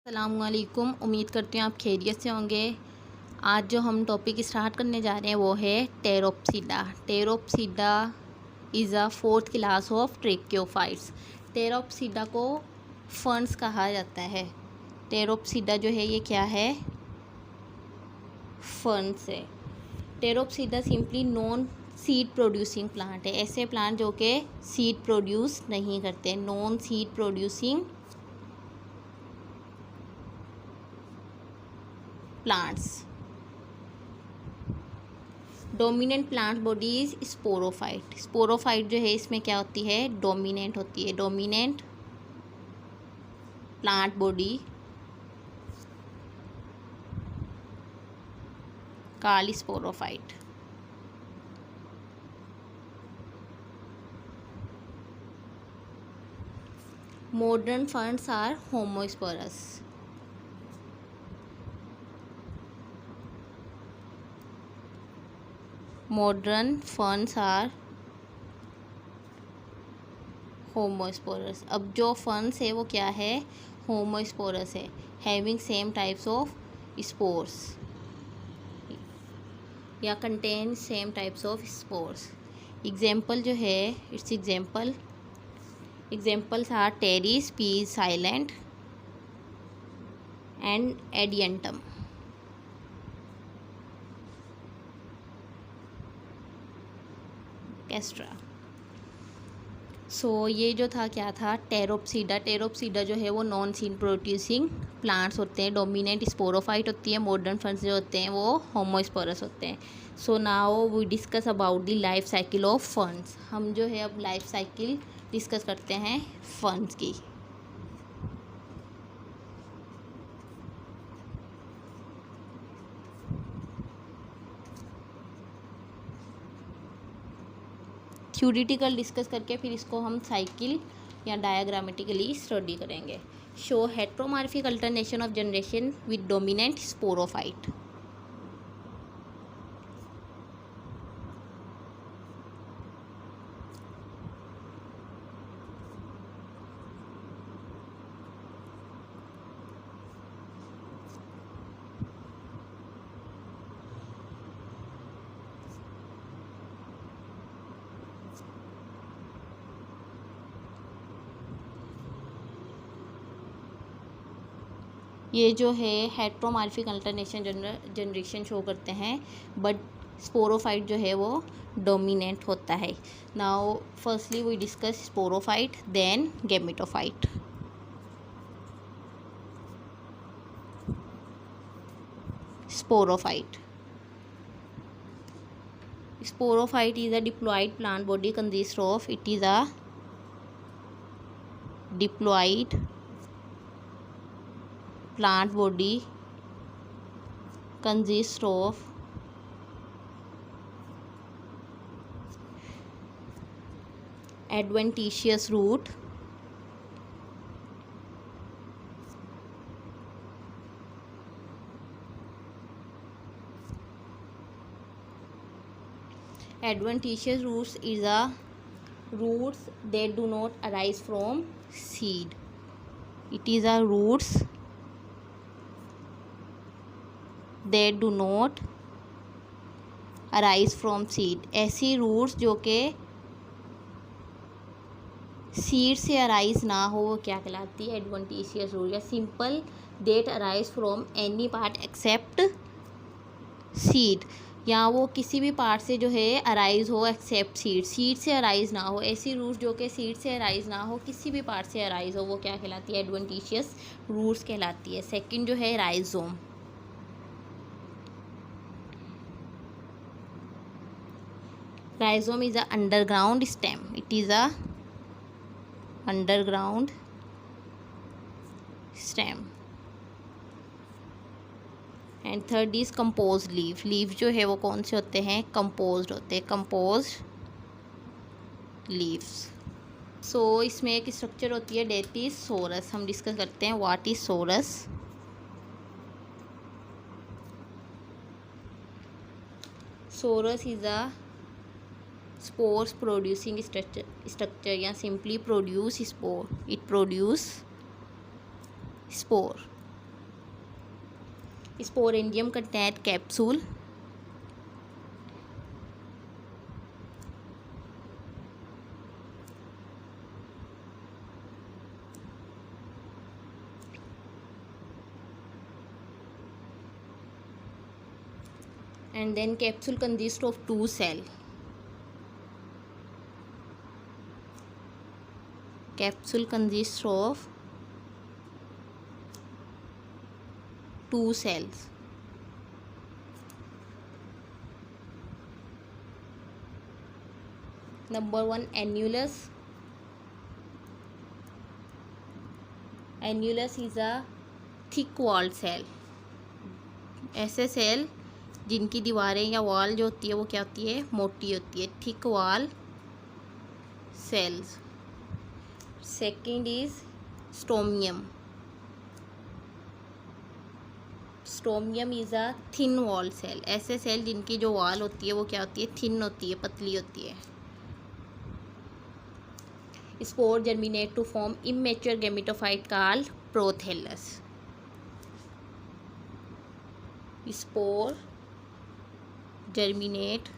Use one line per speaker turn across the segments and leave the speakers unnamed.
अस्सलामुअलैकुम। उम्मीद करती हूँ आप खैरियत से होंगे। आज जो हम टॉपिक स्टार्ट करने जा रहे हैं वो है Pteropsida. Pteropsida is a fourth class of ट्रेक्योफाइट्स। Pteropsida को फर्न्स कहा जाता है। टेरोप्सिडा जो है ये क्या है? फर्न्स है। Pteropsida simply non seed producing plant है। ऐसे प्लांट जो कि सीड प्रोड्यूस नहीं करते, non seed producing plants. Dominant plant body is sporophyte. Sporophyte जो है इसमें क्या होती है? डोमिनेंट होती है। Dominant plant body called sporophyte. Modern ferns are homosporous. Modern ferns are homosporous. अब जो फर्न्स है वो क्या है? होमोस्पोरस है, having same types of spores या contain same types of spores. Example जो है इट्स एग्जाम्पल्स आर टेरिस, पीस, साइलेंट एंड एडियंटम। कैस्ट्रा। ये जो था क्या था? टेरोप्सिडा। टेरोप्सिडा जो है वो नॉन सीड प्रोड्यूसिंग प्लांट्स होते हैं। डोमिनेंट स्पोरोफाइट होती है। मॉडर्न फर्न्स जो होते हैं वो होमोस्पोरस होते हैं। Now we discuss about the life cycle of ferns. हम जो है अब लाइफ साइकिल डिस्कस करते हैं फर्न्स की। थ्योरेटिकल डिस्कस करके फिर इसको हम साइकिल या डायग्रामेटिकली स्टडी करेंगे। Show heteromorphic alternation of generation with dominant sporophyte. ये जो है हेट्रोमॉर्फिक अल्टरनेशन जनरेशन शो करते हैं, बट स्पोरोफाइट जो है वो डोमिनेंट होता है। Now firstly we discuss sporophyte, then gametophyte. Sporophyte is a diploid plant body consists of, it is a diploid plant body consists of adventitious root, adventitious roots is a roots that do not arise from seed. It is a roots that do not arise from seed. ऐसी roots जो कि seed से arise ना हो वो क्या कहलाती है? Adventitious root. या simple that arise from any part except seed, या वो किसी भी पार्ट से जो है अराइज हो एक्सेप्ट सीड। सीड से अराइज ना हो, ऐसी रूट्स जो कि सीड से अराइज ना हो, किसी भी पार्ट से अराइज हो, वो क्या कहलाती है? एडवेंटिशियस रूट्स कहलाती है। सेकंड जो है rhizome. Rhizome is a underground stem. It is a underground stem. And third is composed leaf. Leaf जो है वो कौन से होते हैं? कंपोज्ड होते हैं। Composed leaves. इसमें एक स्ट्रक्चर होती है डेट इज सोरस। हम डिस्कस करते हैं what is sorus. Sorus is a spores producing structure या simply produce spore. It produce spore. Sporangium contain capsule. And then capsule consists of 2 cells. Capsule consists of 2 cells. Number 1, annulus. Annulus is a thick walled cell. ऐसे cell जिनकी दीवारें या wall जो होती है वो क्या होती है, मोटी होती है, thick wall cells. Second is stomium. Stomium is a thin wall cell. ऐसे सेल जिनकी जो वॉल होती है वो क्या होती है, थिन होती है, पतली होती है. Spore germinate to form immature gametophyte called prothallus. Spore germinate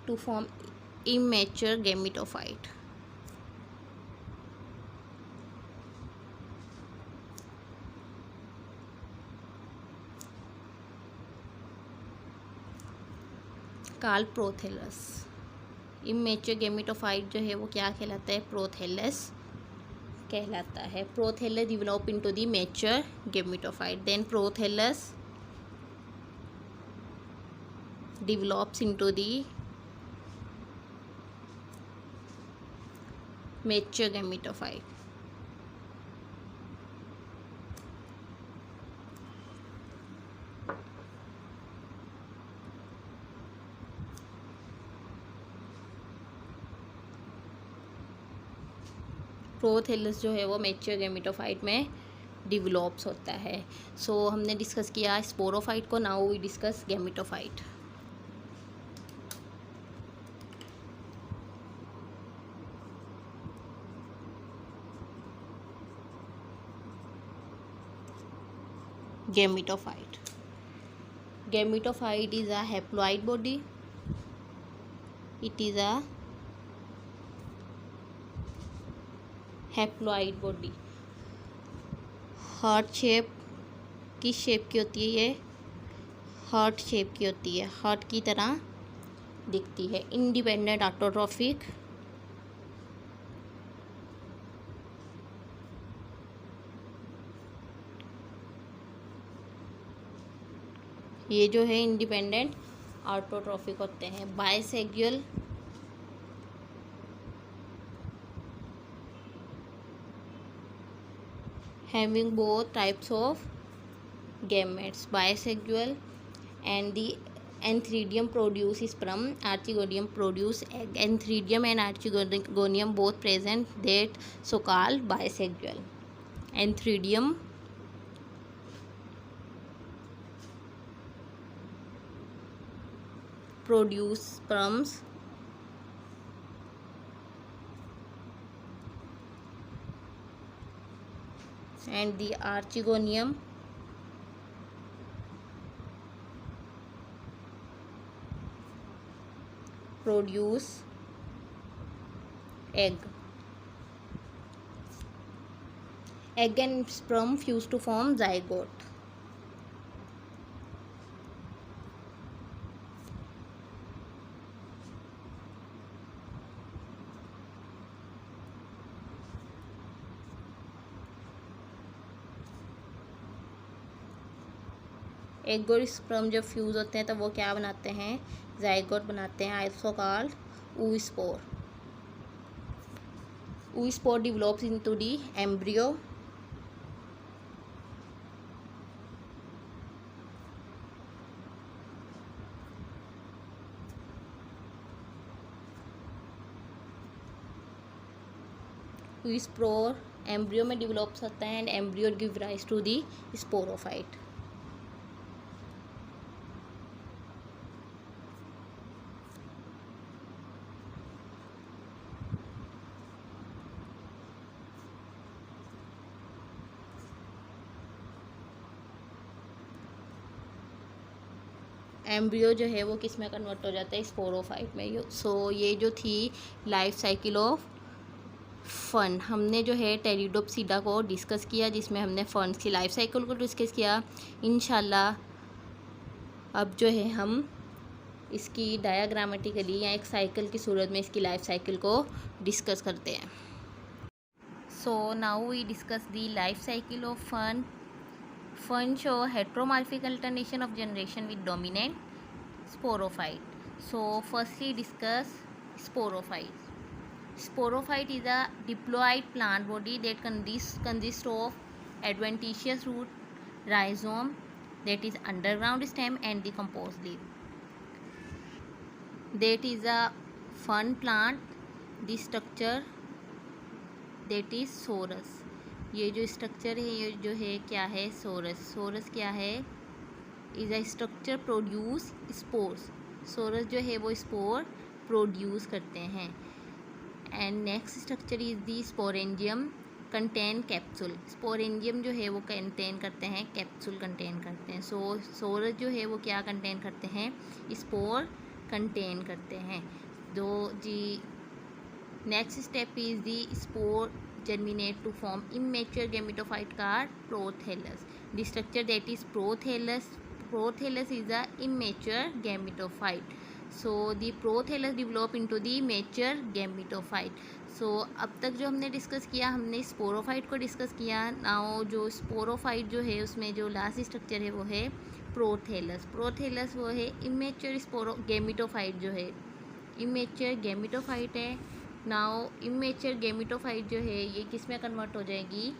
to form immature gametophyte. Called prothallus. Immature gametophyte जो है वो क्या कहलाता है, प्रोथेलस कहलाता है. Prothallus develop into the mature gametophyte. Then prothallus develops into the mature gametophyte. Prothallus जो है वो मैच्योर गैमेटोफाइट में डिवेलप्स होता है. सो हमने डिस्कस किया स्पोरोफाइट को. Now we discuss gametophyte. Gametophyte. Gametophyte is a haploid body. It is a haploid body. Heart shape, किस शेप की होती है ये, हार्ट शेप की होती है, हार्ट की तरह दिखती है. Independent autotrophic. ये जो है इंडिपेंडेंट ऑटोट्रॉफिक होते हैं. Bisexual. having both types of gametes, bisexual. And the antheridium produce sperm, archegonium produce egg. Antheridium and archegonium both present, that so called bisexual. Antheridium produce sperms and the archegonium produce egg. Egg and sperm fuse to form zygote. Egg और sperm जब fuse होते हैं तब वो क्या बनाते हैं, zygote बनाते हैं, also called oospore. Oospore develops into the embryo. oospore embryo में डिवेलप्स होता है and embryo give rise to the sporophyte. Embryo जो है वो किस में कन्वर्ट हो जाता है, स्पोरोफाइट में। सो ये जो थी लाइफ साइकिल ऑफ फन, हमने जो है टेरिडोप्सिडा को डिस्कस किया, जिसमें हमने फंड्स की लाइफ साइकिल को डिस्कस किया। इंशाल्लाह अब जो है हम इसकी डायाग्रामेटिकली या एक साइकिल की सूरत में इसकी लाइफ साइकिल को डिस्कस करते हैं। So now we discuss the life cycle of fern. Fern show heteromorphic alternation of generation with dominant sporophyte. So firstly discuss sporophyte. Sporophyte is a diploid plant body that consists of adventitious root, rhizome, that is underground stem, and the composed leaf. That is a fern plant. The structure that is sorus. ये जो structure है ये जो है क्या है, source. Sorus क्या है, is a structure produce spores. Sorus जो है वो स्पोर प्रोड्यूस करते हैं. And next structure is the sporangium contain capsule. Sporangium जो है वो कंटेन करते हैं, कैप्सूल कंटेन करते हैं. सोरस जो है वो क्या कंटेन करते हैं, स्पोर कंटेन करते हैं. दो जी next step is the spore germinate to form immature gametophyte called prothallus. The structure that is prothallus is a immature gametophyte. So the prothallus develop into the mature gametophyte. So अब तक जो हमने discuss किया, हमने sporophyte को discuss किया. Now जो sporophyte जो है उसमें जो लास्ट स्ट्रक्चर है वो है प्रोथेलस. प्रोथेलस वो है इमेच्योर स्पोरो गेमिटोफाइट जो है, इमेच्योर गेमिटोफाइट है. नाउ इमेच्योर गेमिटोफाइट जो है ये किस में कन्वर्ट हो जाएगी,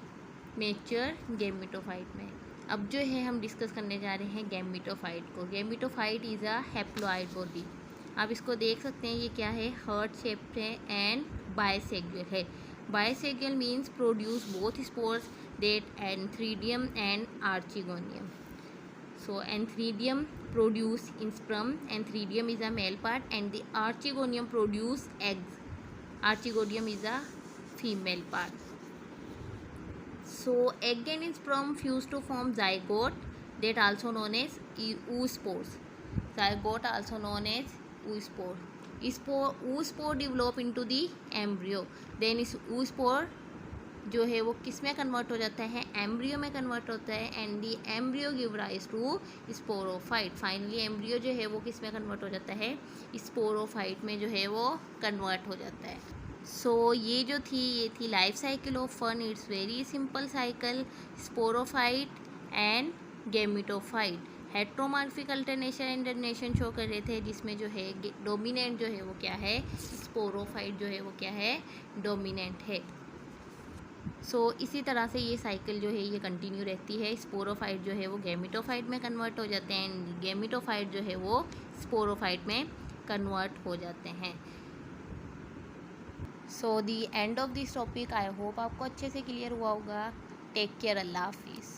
मेच्योर गेमिटोफाइट में. अब जो है हम डिस्कस करने जा रहे हैं गेमिटोफाइट को. Gametophyte is a haploid body. आप इसको देख सकते हैं, ये क्या है, हार्ट शेप्ड है एंड बाइसेक्सुअल है. Bisexual means produce both spores that antheridium and archegonium. So antheridium produce in sperm. Antheridium is a male part and the archegonium produce eggs. Archegonium is a female part. So egg and sperm fuse to form zygote, that also known as oospores. Zygote also known as oospore. Oospore develop into the embryo. Then is oospore जो है वो किस में convert हो जाता है, embryo में convert होता है. And the embryo give rise to sporophyte. Finally embryo जो है वो किस में कन्वर्ट हो जाता है, स्पोरोफाइट में जो है वो कन्वर्ट हो जाता है. सो ये जो थी ये थी life cycle of fern. It's very simple cycle. Sporophyte and gametophyte heteromorphic alternation and generation show कर रहे थे, जिसमें जो है डोमिनेंट जो है वो क्या है, स्पोरोफाइट जो है वो क्या है, डोमिनेंट है. सो इसी तरह से ये साइकिल जो है ये कंटिन्यू रहती है. स्पोरोफाइट जो है वो गेमिटोफाइट में कन्वर्ट हो जाते हैं एंड गेमिटोफाइट जो है वो स्पोरोफाइट में कन्वर्ट हो जाते हैं. So the end of this topic. I hope आपको अच्छे से क्लियर हुआ होगा. Take care. अल्लाह हाफिज़.